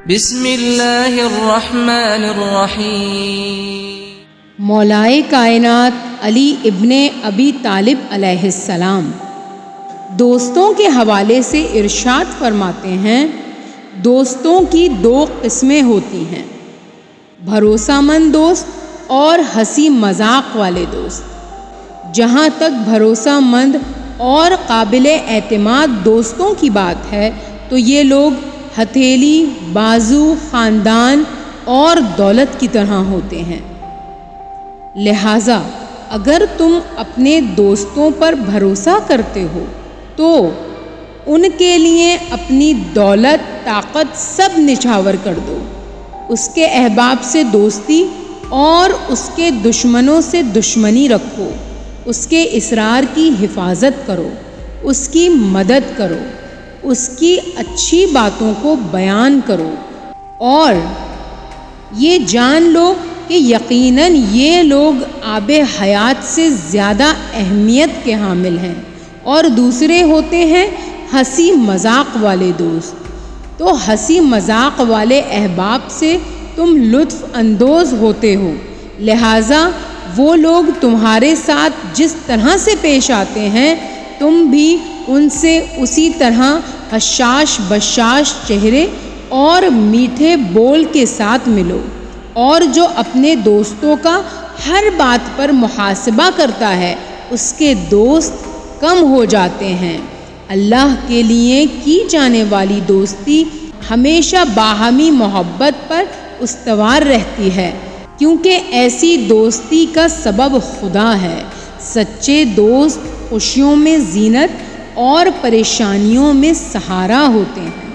بسم اللہ الرحمن الرحیم۔ مولائے کائنات علی ابن ابی طالب علیہ السلام دوستوں کے حوالے سے ارشاد فرماتے ہیں، دوستوں کی دو قسمیں ہوتی ہیں، بھروسہ مند دوست اور ہنسی مذاق والے دوست۔ جہاں تک بھروسہ مند اور قابل اعتماد دوستوں کی بات ہے تو یہ لوگ ہتھیلی، بازو، خاندان اور دولت کی طرح ہوتے ہیں۔ لہٰذا اگر تم اپنے دوستوں پر بھروسہ کرتے ہو تو ان کے لیے اپنی دولت، طاقت سب نچھاور کر دو، اس کے احباب سے دوستی اور اس کے دشمنوں سے دشمنی رکھو، اس کے اسرار کی حفاظت کرو، اس کی مدد کرو، اس کی اچھی باتوں کو بیان کرو، اور یہ جان لو کہ یقیناً یہ لوگ آب حیات سے زیادہ اہمیت کے حامل ہیں۔ اور دوسرے ہوتے ہیں ہنسی مذاق والے دوست۔ تو ہنسی مذاق والے احباب سے تم لطف اندوز ہوتے ہو، لہٰذا وہ لوگ تمہارے ساتھ جس طرح سے پیش آتے ہیں تم بھی ان سے اسی طرح حشاش بشاش چہرے اور میٹھے بول کے ساتھ ملو۔ اور جو اپنے دوستوں کا ہر بات پر محاسبہ کرتا ہے اس کے دوست کم ہو جاتے ہیں۔ اللہ کے لیے کی جانے والی دوستی ہمیشہ باہمی محبت پر استوار رہتی ہے، کیونکہ ایسی دوستی کا سبب خدا ہے۔ سچے دوست خوشیوں میں زینت اور پریشانیوں میں سہارا ہوتے ہیں۔